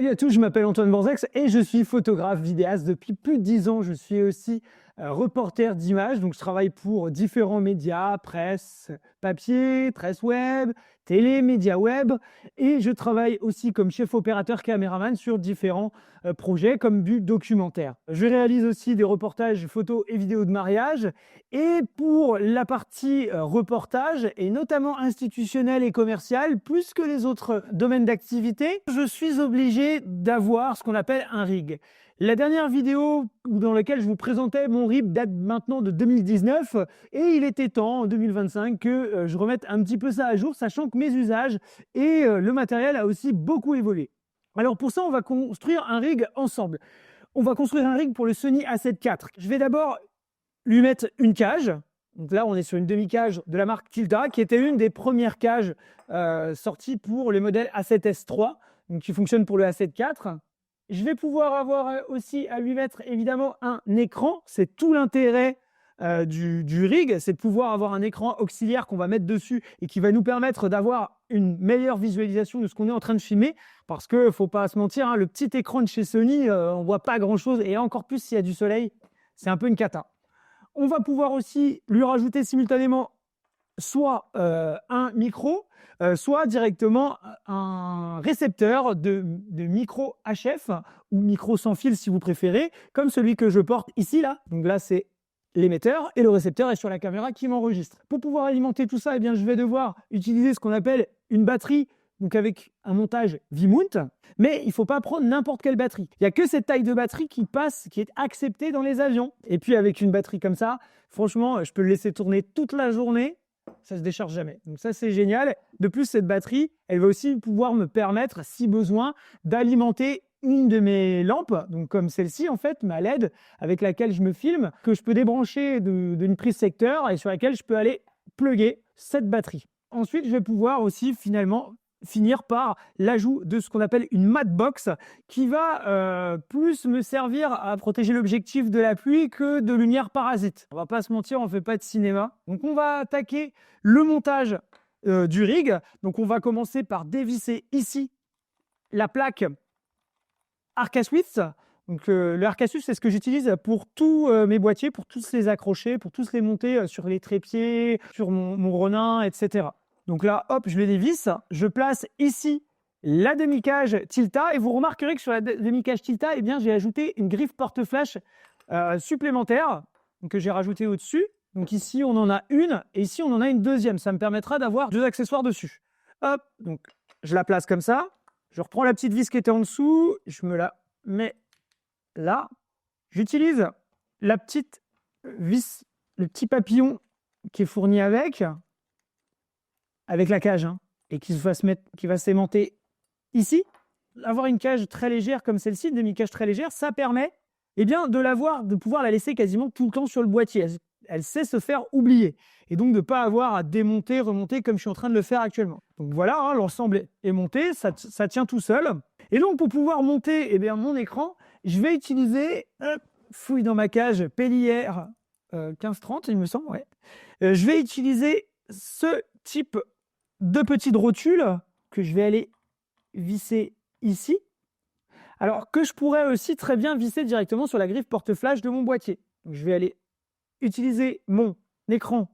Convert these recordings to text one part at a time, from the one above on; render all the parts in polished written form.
Salut à tous, je m'appelle Antoine Borzex et je suis photographe vidéaste depuis plus de 10 ans. Je suis aussi reporter d'images, donc je travaille pour différents médias, presse, papier, presse web, télé, médias web, et je travaille aussi comme chef opérateur caméraman sur différents projets comme but documentaire. Je réalise aussi des reportages photos et vidéos de mariage, et pour la partie reportage, et notamment institutionnel et commercial, plus que les autres domaines d'activité, je suis obligé d'avoir ce qu'on appelle un rig. La dernière vidéo dans laquelle je vous présentais mon RIB date maintenant de 2019 et il était temps en 2025 que je remette un petit peu ça à jour, sachant que mes usages et le matériel a aussi beaucoup évolué. Alors pour ça, on va construire un rig ensemble. On va construire un rig pour le Sony A7 IV. Je vais d'abord lui mettre une cage. Donc là, on est sur une demi-cage de la marque Tilta, qui était une des premières cages sorties pour les modèles A7S III, donc qui fonctionne pour le A7 IV. Je vais pouvoir avoir aussi à lui mettre évidemment un écran. C'est tout l'intérêt du rig, c'est de pouvoir avoir un écran auxiliaire qu'on va mettre dessus et qui va nous permettre d'avoir une meilleure visualisation de ce qu'on est en train de filmer. Parce qu'il ne faut pas se mentir, hein, le petit écran de chez Sony, on ne voit pas grand-chose et encore plus s'il y a du soleil, c'est un peu une cata. On va pouvoir aussi lui rajouter simultanément soit un micro, soit directement un récepteur de micro HF ou micro sans fil si vous préférez, comme celui que je porte ici là. Donc là c'est l'émetteur et le récepteur est sur la caméra qui m'enregistre. Pour pouvoir alimenter tout ça, eh bien, je vais devoir utiliser ce qu'on appelle une batterie, donc avec un montage V-mount, mais il ne faut pas prendre n'importe quelle batterie. Il n'y a que cette taille de batterie qui passe, qui est acceptée dans les avions. Et puis avec une batterie comme ça, franchement, je peux le laisser tourner toute la journée, ça ne se décharge jamais. Donc ça, c'est génial. De plus, cette batterie, elle va aussi pouvoir me permettre, si besoin, d'alimenter une de mes lampes, donc comme celle-ci en fait, ma LED, avec laquelle je me filme, que je peux débrancher d'une prise secteur et sur laquelle je peux aller plugger cette batterie. Ensuite, je vais pouvoir aussi finalement finir par l'ajout de ce qu'on appelle une matte box qui va plus me servir à protéger l'objectif de la pluie que de lumière parasite. On va pas se mentir, on fait pas de cinéma. Donc on va attaquer le montage du rig. Donc on va commencer par dévisser ici la plaque Arcaswift. Donc le Arcaswift, c'est ce que j'utilise pour tous mes boîtiers, pour tous les accrocher, pour tous les monter sur les trépieds, sur mon Ronin, etc. Donc là, hop, je les dévisse. Je place ici la demi-cage Tilta et vous remarquerez que sur la demi-cage Tilta, eh bien, j'ai ajouté une griffe porte-flash supplémentaire que j'ai rajoutée au-dessus. Donc ici, on en a une et ici, on en a une deuxième. Ça me permettra d'avoir deux accessoires dessus. Hop, donc je la place comme ça. Je reprends la petite vis qui était en dessous. Je me la mets là. J'utilise la petite vis, le petit papillon qui est fourni avec la cage, hein, et qui va s'aimanter ici. Avoir une cage très légère comme celle-ci, une demi-cage très légère, ça permet bien, de pouvoir la laisser quasiment tout le temps sur le boîtier. Elle sait se faire oublier. Et donc de ne pas avoir à démonter, remonter comme je suis en train de le faire actuellement. Donc voilà, hein, l'ensemble est monté, ça tient tout seul. Et donc pour pouvoir monter mon écran, je vais utiliser, fouille dans ma cage Pellier 1530, il me semble, ouais. Je vais utiliser ce type de petites rotules que je vais aller visser ici. Alors que je pourrais aussi très bien visser directement sur la griffe porte-flash de mon boîtier. Donc, je vais aller utiliser mon écran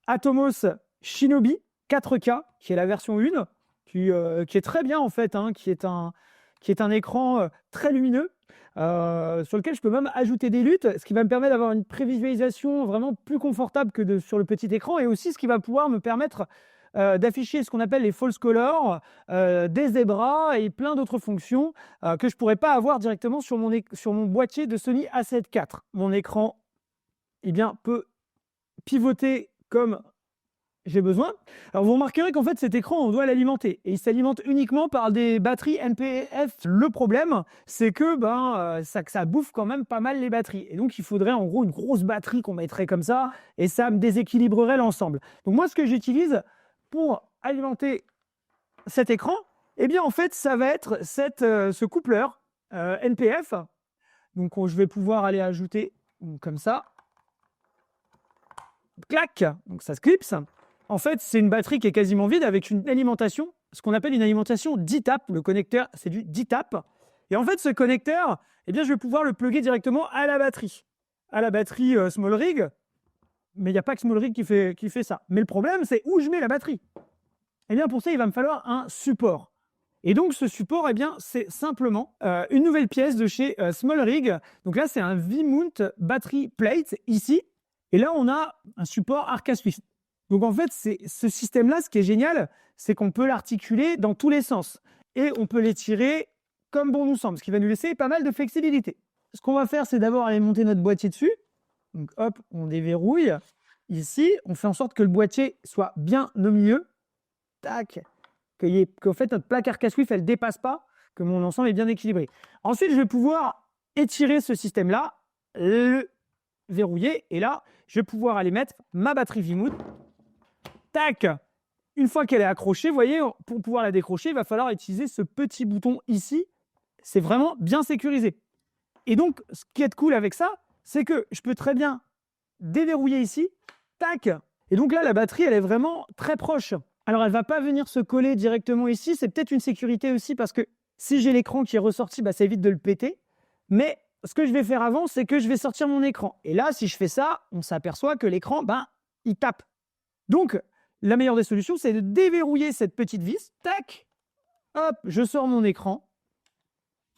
Atomos Shinobi 4K, qui est la version 1, qui est très bien en fait, hein, qui est un écran très lumineux, sur lequel je peux même ajouter des luttes, ce qui va me permettre d'avoir une prévisualisation vraiment plus confortable que sur le petit écran, et aussi ce qui va pouvoir me permettre d'afficher ce qu'on appelle les false colors, des zébras et plein d'autres fonctions que je ne pourrais pas avoir directement sur mon boîtier de Sony A7 IV. Mon écran peut pivoter comme j'ai besoin. Alors vous remarquerez qu'en fait cet écran on doit l'alimenter et il s'alimente uniquement par des batteries NPF. Le problème c'est que ça bouffe quand même pas mal les batteries et donc il faudrait en gros une grosse batterie qu'on mettrait comme ça et ça me déséquilibrerait l'ensemble. Donc moi ce que j'utilise pour alimenter cet écran, en fait ça va être ce coupleur NPF. Donc je vais pouvoir aller ajouter comme ça. Clac, donc ça se clipse. En fait, c'est une batterie qui est quasiment vide avec une alimentation, ce qu'on appelle une alimentation DTAP. Le connecteur, c'est du DTAP. Et en fait, ce connecteur, eh bien, je vais pouvoir le plugger directement à la batterie. À la batterie SmallRig, mais il n'y a pas que SmallRig qui fait ça. Mais le problème, c'est où je mets la batterie. Eh bien, pour ça, il va me falloir un support. Et donc, ce support, eh bien, c'est simplement une nouvelle pièce de chez SmallRig. Donc là, c'est un V-Mount Battery Plate, ici. Et là, on a un support Arca Swift. Donc, en fait, ce système-là, ce qui est génial, c'est qu'on peut l'articuler dans tous les sens. Et on peut l'étirer comme bon nous semble, ce qui va nous laisser pas mal de flexibilité. Ce qu'on va faire, c'est d'abord aller monter notre boîtier dessus. Donc, hop, on déverrouille. Ici, on fait en sorte que le boîtier soit bien au milieu. Tac. Qu'en fait, notre plaque Arca Swift, elle ne dépasse pas, que mon ensemble est bien équilibré. Ensuite, je vais pouvoir étirer ce système-là, le verrouiller, et là, je vais pouvoir aller mettre ma batterie V-Mount. Tac. Une fois qu'elle est accrochée, vous voyez, pour pouvoir la décrocher, il va falloir utiliser ce petit bouton ici. C'est vraiment bien sécurisé. Et donc, ce qui est cool avec ça, c'est que je peux très bien déverrouiller ici. Tac. Et donc là, la batterie, elle est vraiment très proche. Alors, elle ne va pas venir se coller directement ici. C'est peut-être une sécurité aussi parce que si j'ai l'écran qui est ressorti, bah, ça évite de le péter. Mais ce que je vais faire avant, c'est que je vais sortir mon écran. Et là, si je fais ça, on s'aperçoit que l'écran, ben, il tape. Donc, la meilleure des solutions, c'est de déverrouiller cette petite vis. Tac. Hop, je sors mon écran.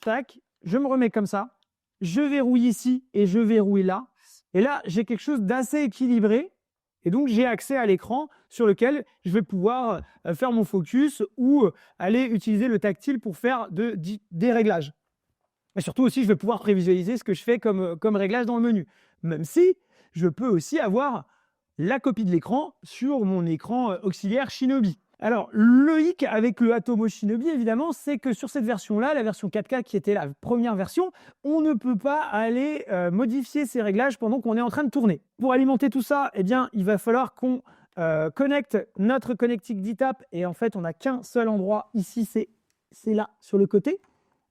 Tac. Je me remets comme ça. Je verrouille ici et je verrouille là. Et là, j'ai quelque chose d'assez équilibré. Et donc, j'ai accès à l'écran sur lequel je vais pouvoir faire mon focus ou aller utiliser le tactile pour faire des réglages. Et surtout aussi, je vais pouvoir prévisualiser ce que je fais comme réglage dans le menu. Même si je peux aussi avoir la copie de l'écran sur mon écran auxiliaire Shinobi. Alors, le hic avec le Atomo Shinobi, évidemment, c'est que sur cette version-là, la version 4K qui était la première version, on ne peut pas aller modifier ces réglages pendant qu'on est en train de tourner. Pour alimenter tout ça, eh bien, il va falloir qu'on connecte notre connectique d'ETAP. Et en fait, on n'a qu'un seul endroit ici, c'est là, sur le côté,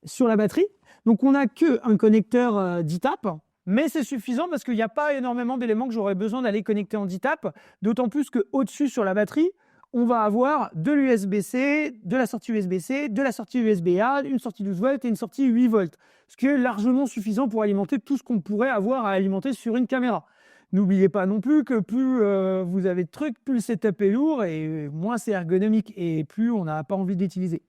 sur la batterie. Donc, on n'a qu'un connecteur d'ETAP. Mais c'est suffisant parce qu'il n'y a pas énormément d'éléments que j'aurais besoin d'aller connecter en DTAP, d'autant plus qu'au-dessus, sur la batterie, on va avoir de l'USB-C, de la sortie USB-C, de la sortie USB-A, une sortie 12 volts et une sortie 8 volts, ce qui est largement suffisant pour alimenter tout ce qu'on pourrait avoir à alimenter sur une caméra. N'oubliez pas non plus que plus vous avez de trucs, plus le setup est lourd et moins c'est ergonomique et plus on n'a pas envie d'utiliser.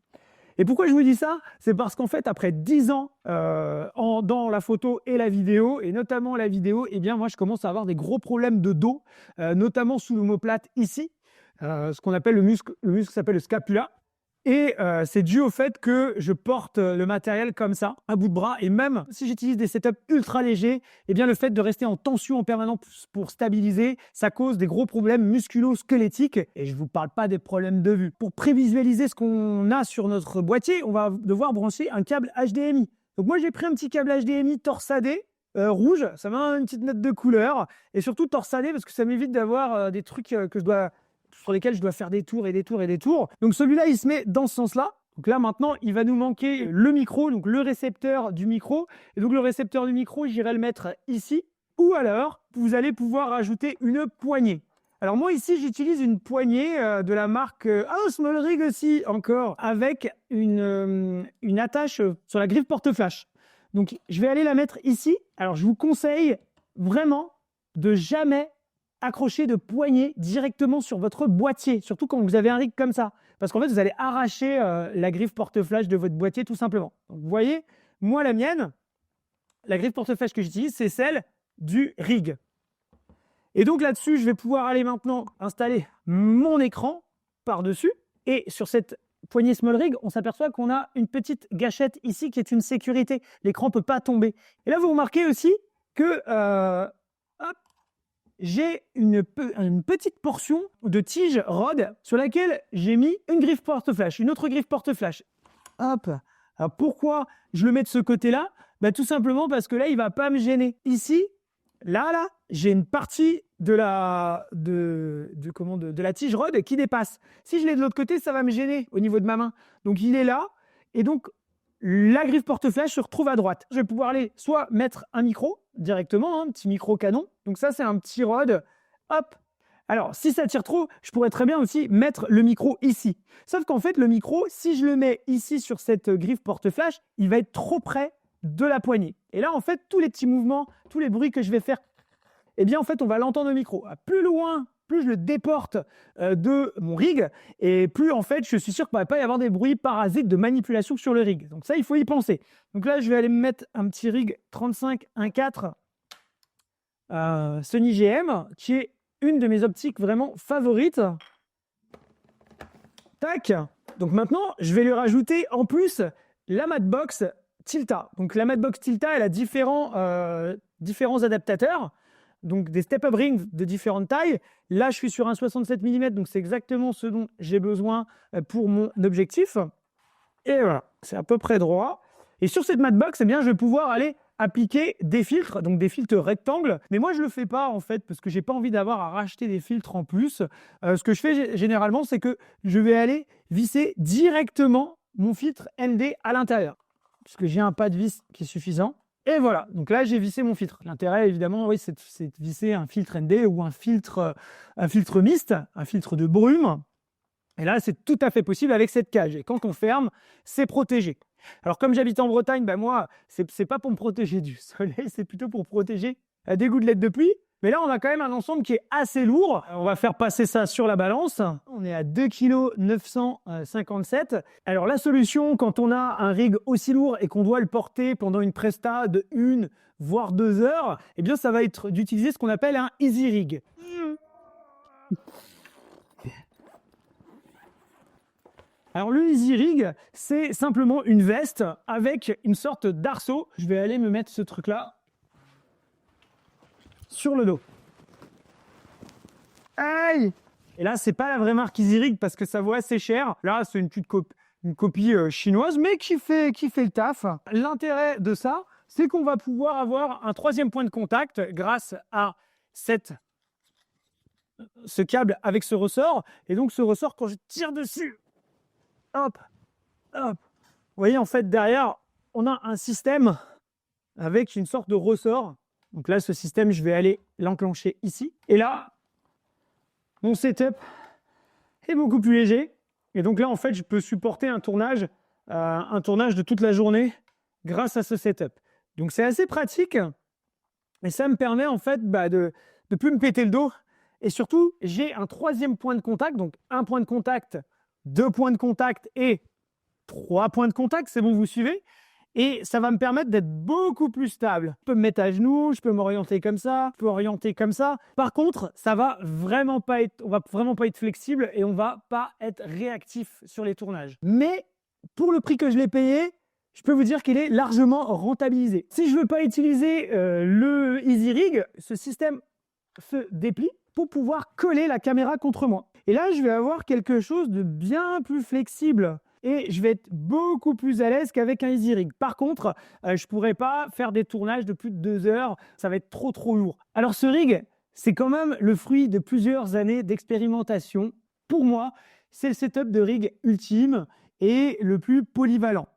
Et pourquoi je vous dis ça? C'est parce qu'en fait, après 10 ans dans la photo et la vidéo, et notamment la vidéo, eh bien moi, je commence à avoir des gros problèmes de dos, notamment sous l'omoplate ici, ce qu'on appelle le muscle s'appelle le scapula. Et c'est dû au fait que je porte le matériel comme ça, à bout de bras. Et même si j'utilise des setups ultra légers, eh bien le fait de rester en tension en permanence pour stabiliser, ça cause des gros problèmes musculo-squelettiques. Et je ne vous parle pas des problèmes de vue. Pour prévisualiser ce qu'on a sur notre boîtier, on va devoir brancher un câble HDMI. Donc moi, j'ai pris un petit câble HDMI torsadé, rouge. Ça m'a une petite note de couleur. Et surtout torsadé parce que ça m'évite d'avoir des trucs sur lesquels je dois faire des tours et des tours et des tours. Donc celui-là, il se met dans ce sens-là. Donc là, maintenant, il va nous manquer le micro, donc le récepteur du micro. Et donc le récepteur du micro, j'irai le mettre ici. Ou alors, vous allez pouvoir ajouter une poignée. Alors moi, ici, j'utilise une poignée de la marque SmallRig aussi, encore, avec une attache sur la griffe porte-flash. Donc, je vais aller la mettre ici. Alors, je vous conseille vraiment de jamais accrocher de poignée directement sur votre boîtier, surtout quand vous avez un rig comme ça, parce qu'en fait, vous allez arracher la griffe porte-flash de votre boîtier tout simplement. Donc, vous voyez, moi, la mienne, la griffe porte-flash que j'utilise, c'est celle du rig. Et donc là-dessus, je vais pouvoir aller maintenant installer mon écran par-dessus. Et sur cette poignée SmallRig, on s'aperçoit qu'on a une petite gâchette ici qui est une sécurité. L'écran ne peut pas tomber. Et là, vous remarquez aussi que j'ai une petite portion de tige rod sur laquelle j'ai mis une griffe porte-flash, une autre griffe porte-flash. Hop. Alors pourquoi je le mets de ce côté-là? Bah, tout simplement parce que là, il ne va pas me gêner. Ici, là, j'ai une partie de la tige rod qui dépasse. Si je l'ai de l'autre côté, ça va me gêner au niveau de ma main. Donc il est là. Et donc, la griffe porte-flash se retrouve à droite. Je vais pouvoir aller soit mettre un micro directement, un petit micro canon. Donc ça, c'est un petit rod. Hop, Alors, si ça tire trop, je pourrais très bien aussi mettre le micro ici. Sauf qu'en fait, le micro, si je le mets ici sur cette griffe porte-flash, il va être trop près de la poignée. Et là, en fait, tous les petits mouvements, tous les bruits que je vais faire, eh bien, en fait, on va l'entendre au micro. Plus loin, plus je le déporte de mon rig, et plus, en fait, je suis sûr qu'il ne va pas y avoir des bruits parasites de manipulation sur le rig. Donc ça, il faut y penser. Donc là, je vais aller me mettre un petit rig 35 1.4 Sony GM, qui est une de mes optiques vraiment favorites. Tac. Donc maintenant, je vais lui rajouter en plus la Matbox Tilta. Donc la Matbox Tilta, elle a différents adaptateurs, donc des step-up rings de différentes tailles. Là, je suis sur un 67 mm, donc c'est exactement ce dont j'ai besoin pour mon objectif. Et voilà, c'est à peu près droit. Et sur cette Matbox, eh bien, je vais pouvoir aller appliquer des filtres, donc des filtres rectangles. Mais moi, je ne le fais pas en fait parce que je n'ai pas envie d'avoir à racheter des filtres en plus. Ce que je fais généralement, c'est que je vais aller visser directement mon filtre ND à l'intérieur, puisque j'ai un pas de vis qui est suffisant. Et voilà, donc là, j'ai vissé mon filtre. L'intérêt, évidemment, oui, c'est de visser un filtre ND ou un filtre mist, un filtre de brume. Et là, c'est tout à fait possible avec cette cage. Et quand on ferme, c'est protégé. Alors, comme j'habite en Bretagne, ben moi, c'est pas pour me protéger du soleil, c'est plutôt pour protéger des gouttelettes de pluie. Mais là, on a quand même un ensemble qui est assez lourd. On va faire passer ça sur la balance. On est à 2,957 kg. Alors, la solution, quand on a un rig aussi lourd et qu'on doit le porter pendant une presta de 1 voire 2 heures, eh bien, ça va être d'utiliser ce qu'on appelle un easy rig. Alors le Easy Rig, c'est simplement une veste avec une sorte d'arceau. Je vais aller me mettre ce truc-là sur le dos. Aïe! Et là, c'est pas la vraie marque Easy Rig parce que ça vaut assez cher. Là, c'est une petite copie chinoise, mais qui fait le taf. L'intérêt de ça, c'est qu'on va pouvoir avoir un troisième point de contact grâce à ce câble avec ce ressort. Et donc ce ressort, quand je tire dessus, hop, hop. Vous voyez, en fait, derrière, on a un système avec une sorte de ressort. Donc là, ce système, je vais aller l'enclencher ici. Et là, mon setup est beaucoup plus léger. Et donc là, en fait, je peux supporter un tournage de toute la journée grâce à ce setup. Donc c'est assez pratique. Et ça me permet, en fait, de ne plus me péter le dos. Et surtout, j'ai un troisième point de contact. Donc un point de contact, 2 points de contact et 3 points de contact, c'est bon, vous suivez? Et ça va me permettre d'être beaucoup plus stable. Je peux me mettre à genoux, je peux m'orienter comme ça, je peux orienter comme ça. Par contre, on va vraiment pas être flexible et on va pas être réactif sur les tournages. Mais pour le prix que je l'ai payé, je peux vous dire qu'il est largement rentabilisé. Si je veux pas utiliser le Easy Rig, ce système se déplie pour pouvoir coller la caméra contre moi. Et là, je vais avoir quelque chose de bien plus flexible et je vais être beaucoup plus à l'aise qu'avec un Easy Rig. Par contre, je ne pourrai pas faire des tournages de plus de 2 heures, ça va être trop lourd. Alors ce rig, c'est quand même le fruit de plusieurs années d'expérimentation. Pour moi, c'est le setup de rig ultime et le plus polyvalent.